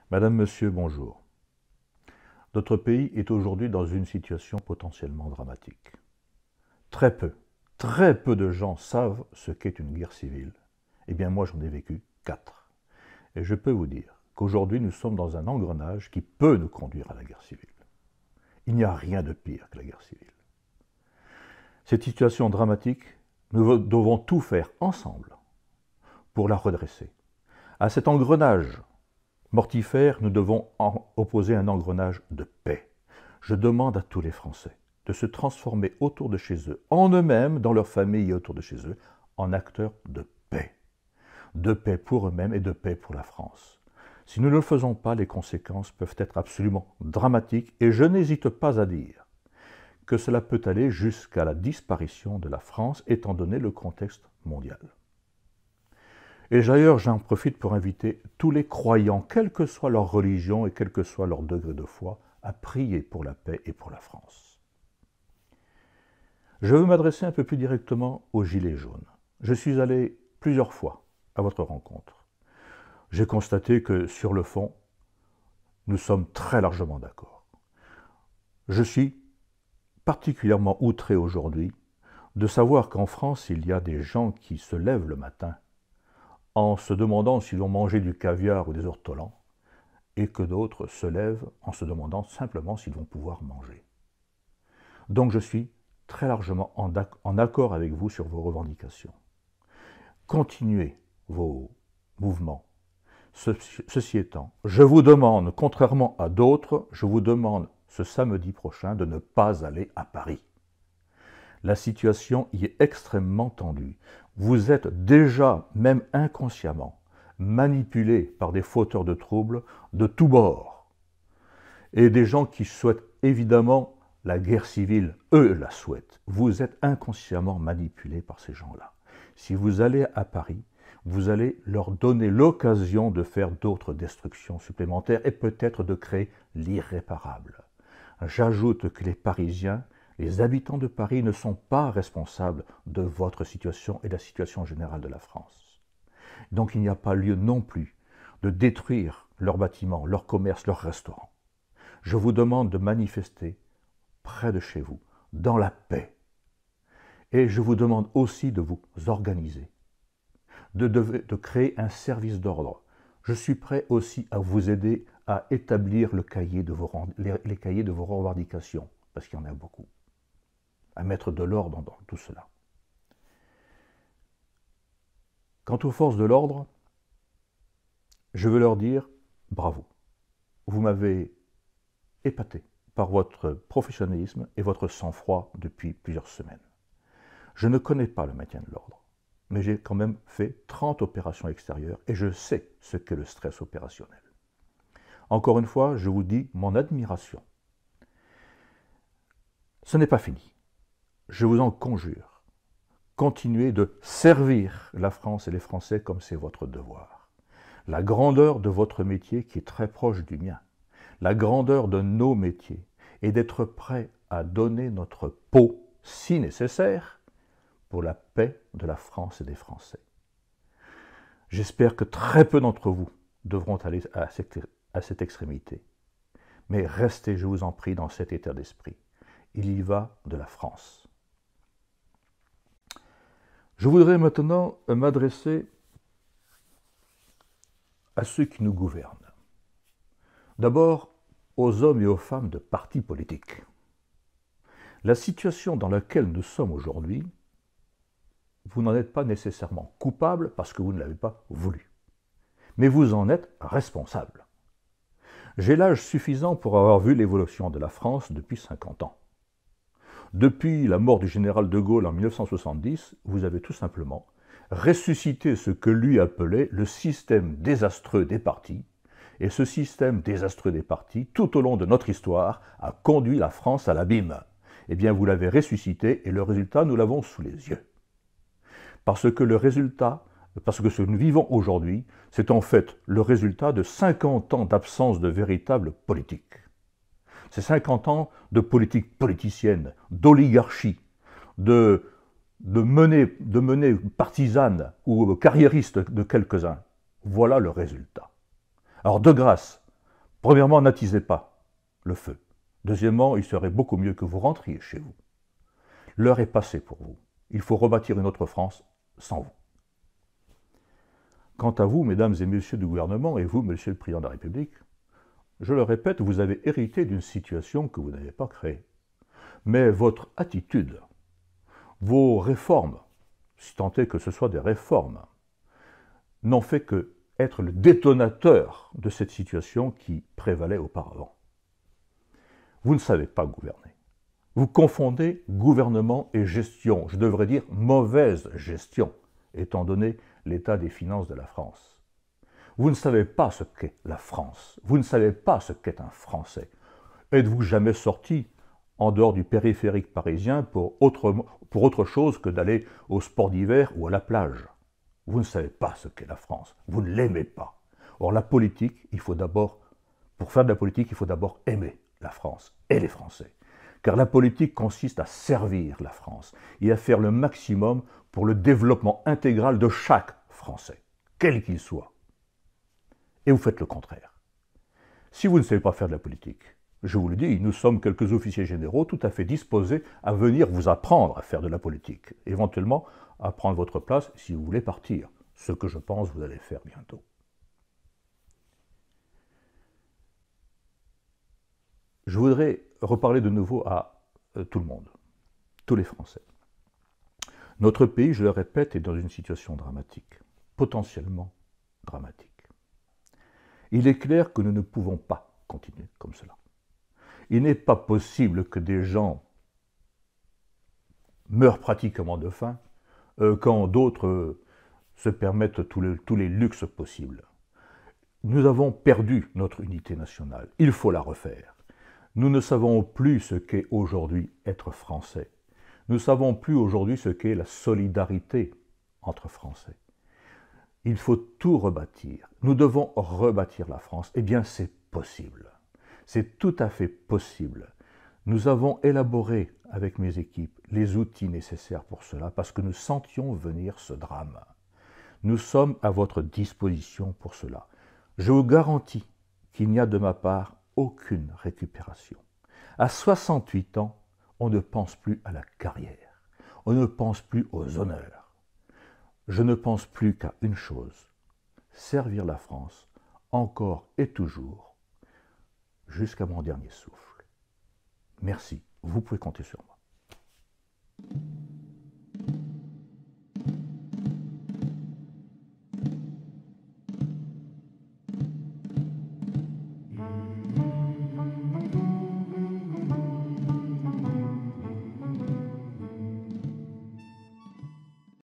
Madame, Monsieur, bonjour. Notre pays est aujourd'hui dans une situation potentiellement dramatique. Très peu de gens savent ce qu'est une guerre civile. Eh bien moi j'en ai vécu 4. Et je peux vous dire qu'aujourd'hui nous sommes dans un engrenage qui peut nous conduire à la guerre civile. Il n'y a rien de pire que la guerre civile. Cette situation dramatique, nous devons tout faire ensemble pour la redresser. À cet engrenage mortifère, nous devons opposer un engrenage de paix. Je demande à tous les Français de se transformer autour de chez eux, en eux-mêmes, dans leur famille et autour de chez eux, en acteurs de paix. De paix pour eux-mêmes et de paix pour la France. Si nous ne le faisons pas, les conséquences peuvent être absolument dramatiques et je n'hésite pas à dire que cela peut aller jusqu'à la disparition de la France étant donné le contexte mondial. Et d'ailleurs, j'en profite pour inviter tous les croyants, quelle que soit leur religion et quel que soit leur degré de foi, à prier pour la paix et pour la France. Je veux m'adresser un peu plus directement aux Gilets jaunes. Je suis allé plusieurs fois à votre rencontre. J'ai constaté que, sur le fond, nous sommes très largement d'accord. Je suis particulièrement outré aujourd'hui de savoir qu'en France, il y a des gens qui se lèvent le matin en se demandant s'ils vont manger du caviar ou des ortolans, et que d'autres se lèvent en se demandant simplement s'ils vont pouvoir manger. Donc je suis très largement en accord avec vous sur vos revendications. Continuez vos mouvements. Ceci étant, je vous demande, contrairement à d'autres, je vous demande ce samedi prochain de ne pas aller à Paris. La situation y est extrêmement tendue. Vous êtes déjà, même inconsciemment, manipulé par des fauteurs de troubles de tous bords. Et des gens qui souhaitent évidemment la guerre civile, eux la souhaitent. Vous êtes inconsciemment manipulé par ces gens-là. Si vous allez à Paris, vous allez leur donner l'occasion de faire d'autres destructions supplémentaires et peut-être de créer l'irréparable. J'ajoute que les Parisiens, les habitants de Paris ne sont pas responsables de votre situation et de la situation générale de la France. Donc il n'y a pas lieu non plus de détruire leurs bâtiments, leurs commerces, leurs restaurants. Je vous demande de manifester près de chez vous, dans la paix. Et je vous demande aussi de vous organiser, de créer un service d'ordre. Je suis prêt aussi à vous aider à établir les cahiers de vos revendications, parce qu'il y en a beaucoup, à mettre de l'ordre dans tout cela. Quant aux forces de l'ordre, je veux leur dire bravo. Vous m'avez épaté par votre professionnalisme et votre sang-froid depuis plusieurs semaines. Je ne connais pas le maintien de l'ordre, mais j'ai quand même fait 30 opérations extérieures et je sais ce qu'est le stress opérationnel. Encore une fois, je vous dis mon admiration. Ce n'est pas fini. Je vous en conjure. Continuez de servir la France et les Français comme c'est votre devoir. La grandeur de votre métier qui est très proche du mien, la grandeur de nos métiers est d'être prêt à donner notre peau, si nécessaire, pour la paix de la France et des Français. J'espère que très peu d'entre vous devront aller à cette extrémité. Mais restez, je vous en prie, dans cet état d'esprit. Il y va de la France. Je voudrais maintenant m'adresser à ceux qui nous gouvernent. D'abord, aux hommes et aux femmes de partis politiques. La situation dans laquelle nous sommes aujourd'hui, vous n'en êtes pas nécessairement coupable parce que vous ne l'avez pas voulu. Mais vous en êtes responsable. J'ai l'âge suffisant pour avoir vu l'évolution de la France depuis 50 ans. Depuis la mort du général de Gaulle en 1970, vous avez tout simplement ressuscité ce que lui appelait le système désastreux des partis. Et ce système désastreux des partis, tout au long de notre histoire, a conduit la France à l'abîme. Eh bien, vous l'avez ressuscité et le résultat, nous l'avons sous les yeux. Parce que ce que nous vivons aujourd'hui, c'est en fait le résultat de 50 ans d'absence de véritable politique. C'est 50 ans de politique politicienne, d'oligarchie, de menées partisanes ou carriéristes de quelques-uns. Voilà le résultat. Alors de grâce, Premièrement, n'attisez pas le feu. Deuxièmement, il serait beaucoup mieux que vous rentriez chez vous. L'heure est passée pour vous. Il faut rebâtir une autre France sans vous. Quant à vous, mesdames et messieurs du gouvernement, et vous, monsieur le président de la République, je le répète, vous avez hérité d'une situation que vous n'avez pas créée. Mais votre attitude, vos réformes, si tant est que ce soit des réformes, n'ont fait que être le détonateur de cette situation qui prévalait auparavant. Vous ne savez pas gouverner. Vous confondez gouvernement et gestion. Je devrais dire mauvaise gestion, étant donné l'état des finances de la France. Vous ne savez pas ce qu'est la France. Vous ne savez pas ce qu'est un Français. Êtes-vous jamais sorti en dehors du périphérique parisien pour autre chose que d'aller au sport d'hiver ou à la plage? Vous ne savez pas ce qu'est la France. Vous ne l'aimez pas. Or, la politique, pour faire de la politique, il faut d'abord aimer la France et les Français. Car la politique consiste à servir la France et à faire le maximum pour le développement intégral de chaque Français, quel qu'il soit. Et vous faites le contraire. Si vous ne savez pas faire de la politique, je vous le dis, nous sommes quelques officiers généraux tout à fait disposés à venir vous apprendre à faire de la politique, éventuellement à prendre votre place si vous voulez partir, ce que je pense vous allez faire bientôt. Je voudrais reparler de nouveau à tout le monde, tous les Français. Notre pays, je le répète, est dans une situation dramatique, potentiellement dramatique. Il est clair que nous ne pouvons pas continuer comme cela. Il n'est pas possible que des gens meurent pratiquement de faim quand d'autres se permettent tous les luxes possibles. Nous avons perdu notre unité nationale. Il faut la refaire. Nous ne savons plus ce qu'est aujourd'hui être français. Nous ne savons plus aujourd'hui ce qu'est la solidarité entre Français. Il faut tout rebâtir. Nous devons rebâtir la France. Eh bien, c'est possible. C'est tout à fait possible. Nous avons élaboré avec mes équipes les outils nécessaires pour cela parce que nous sentions venir ce drame. Nous sommes à votre disposition pour cela. Je vous garantis qu'il n'y a de ma part aucune récupération. À 68 ans, on ne pense plus à la carrière. On ne pense plus aux honneurs. Je ne pense plus qu'à une chose, servir la France, encore et toujours, jusqu'à mon dernier souffle. Merci, vous pouvez compter sur moi.